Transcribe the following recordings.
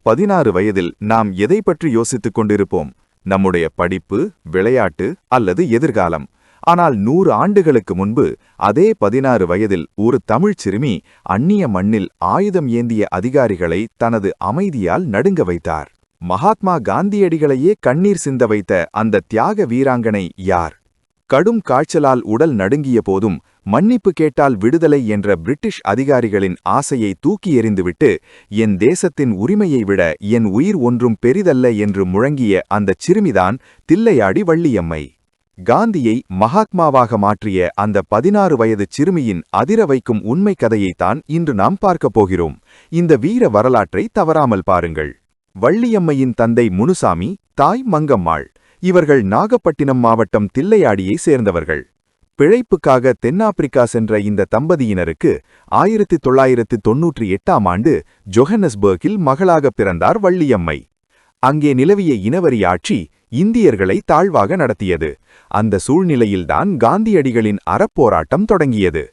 16 வயதில் நாம் எதை பற்றி யோசித்துக் கொண்டிருப்போம்? நம்முடைய படிப்பு, விளையாட்டு அல்லது எதிர்காலம். ஆனால் 100 ஆண்டுகளுக்கு முன்பு அதே 16 வயதில் ஒரு தமிழ்ச் சிறுமி அந்நிய மண்ணில் ஆயுதம் ஏந்திய அதிகாரிகளை தனது அமைதியால் நடுங்க வைத்தார். மகாத்மா காந்தியடிகளையே கண்ணீர் சிந்த வைத்த அந்த தியாக வீராங்கனை யார்? கடும் காய்ச்சலால் உடல் நடுங்கிய போதும் மன்னிப்பு கேட்டால் விடுதலை என்ற பிரிட்டிஷ் அதிகாரிகளின் ஆசையை தூக்கி எறிந்துவிட்டு, என் தேசத்தின் உரிமையை விட என் உயிர் ஒன்றும் பெரிதல்ல என்று முழங்கிய அந்தச் சிறுமிதான் தில்லையாடி வள்ளியம்மை. காந்தியை மகாத்மாவாக மாற்றிய அந்த 16 வயது சிறுமியின் அதிர வைக்கும் உண்மை கதையைத்தான் இன்று நாம் பார்க்கப் போகிறோம். இந்த வீர வரலாற்றை தவறாமல் பாருங்கள். வள்ளியம்மையின் தந்தை முனுசாமி, தாய் மங்கம்மாள். இவர்கள் நாகப்பட்டினம் மாவட்டம் தில்லையாடியை சேர்ந்தவர்கள். பிழைப்புக்காக தென்னாப்பிரிக்கா சென்ற இந்த தம்பதியினருக்கு 1998ஆம் ஆண்டு ஜொஹன்னஸ்பர்கில் மகளாக பிறந்தார் வள்ளியம்மை. அங்கே நிலவிய இனவரி ஆட்சி இந்தியர்களை தாழ்வாக நடத்தியது. அந்த சூழ்நிலையில்தான் காந்தியடிகளின் அறப்போராட்டம் தொடங்கியது.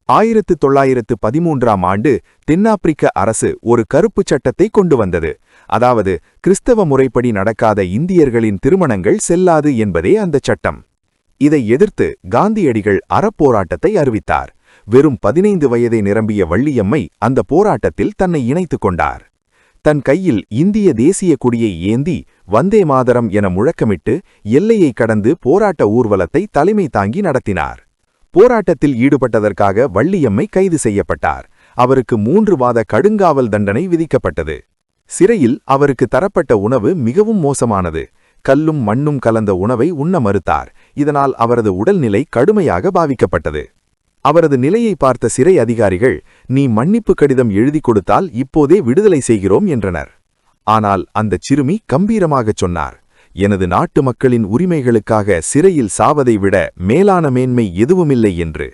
1913ஆம் ஆண்டு தென்னாப்பிரிக்க அரசு ஒரு கருப்புச் சட்டத்தை கொண்டு வந்தது. அதாவது, கிறிஸ்தவ முறைப்படி நடக்காத இந்தியர்களின் திருமணங்கள் செல்லாது என்பதே அந்தச் சட்டம். இதை எதிர்த்து காந்தியடிகள் அறப்போராட்டத்தை அறிவித்தார். வெறும் 15 வயதை நிரம்பிய வள்ளியம்மை அந்த போராட்டத்தில் தன்னை இணைத்துக் கொண்டார். தன் கையில் இந்திய தேசிய கொடியை ஏந்தி வந்தே மாதரம் என முழக்கமிட்டு எல்லையை கடந்து போராட்ட ஊர்வலத்தை தலைமை தாங்கி நடத்தினார். போராட்டத்தில் ஈடுபட்டதற்காக வள்ளியம்மை கைது செய்யப்பட்டார். அவருக்கு 3 மாத கடுங்காவல் தண்டனை விதிக்கப்பட்டது. சிறையில் அவருக்கு தரப்பட்ட உணவு மிகவும் மோசமானது. கல்லும் மண்ணும் கலந்த உணவை உண்ண மறுத்தார். இதனால் அவரது உடல்நிலை கடுமையாக பாதிக்கப்பட்டது. அவரது நிலையை பார்த்த சிறை அதிகாரிகள், நீ மன்னிப்பு கடிதம் எழுதி கொடுத்தால் இப்போதே விடுதலை செய்கிறோம் என்றனர். ஆனால் அந்தச் சிறுமி கம்பீரமாகச் சொன்னார், எனது நாட்டு மக்களின் உரிமைகளுக்காக சிறையில் சாவதை விட மேலான மேன்மை எதுவுமில்லை என்று.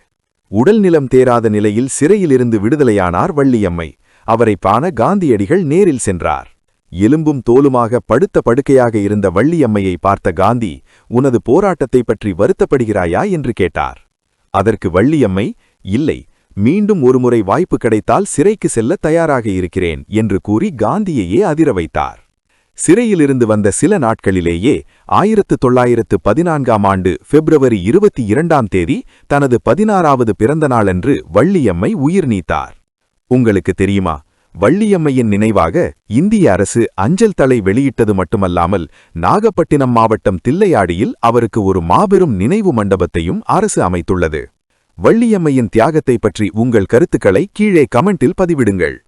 உடல்நிலம் தேராத நிலையில் சிறையிலிருந்து விடுதலையானார் வள்ளியம்மை. அவரை காண காந்தியடிகள் நேரில் சென்றார். எலும்பும் தோலுமாக படுத்த படுக்கையாக இருந்த வள்ளியம்மையை பார்த்த காந்தி, உனது போராட்டத்தை பற்றி வருத்தப்படுகிறாயா என்று கேட்டார். அதற்கு வள்ளியம்மை, இல்லை, மீண்டும் ஒருமுறை வாய்ப்பு கிடைத்தால் சிறைக்கு செல்ல தயாராக இருக்கிறேன் என்று கூறி காந்தியையே அதிர வைத்தார். சிறையிலிருந்து வந்த சில நாட்களிலேயே 1914ஆம் ஆண்டு பிப்ரவரி 22ஆம் தேதி தனது 16வது பிறந்த நாளன்று வள்ளியம்மை உயிர் நீத்தார். உங்களுக்கு தெரியுமா, வள்ளியம்மையின் நினைவாக இந்திய அரசு அஞ்சல் தலை வெளியிட்டது மட்டுமல்லாமல் நாகப்பட்டினம் மாவட்டம் தில்லையாடியில் அவருக்கு ஒரு மாபெரும் நினைவு மண்டபத்தையும் அரசு அமைத்துள்ளது. வள்ளியம்மையின் தியாகத்தை பற்றி உங்கள் கருத்துக்களை கீழே கமெண்டில் பதிவிடுங்கள்.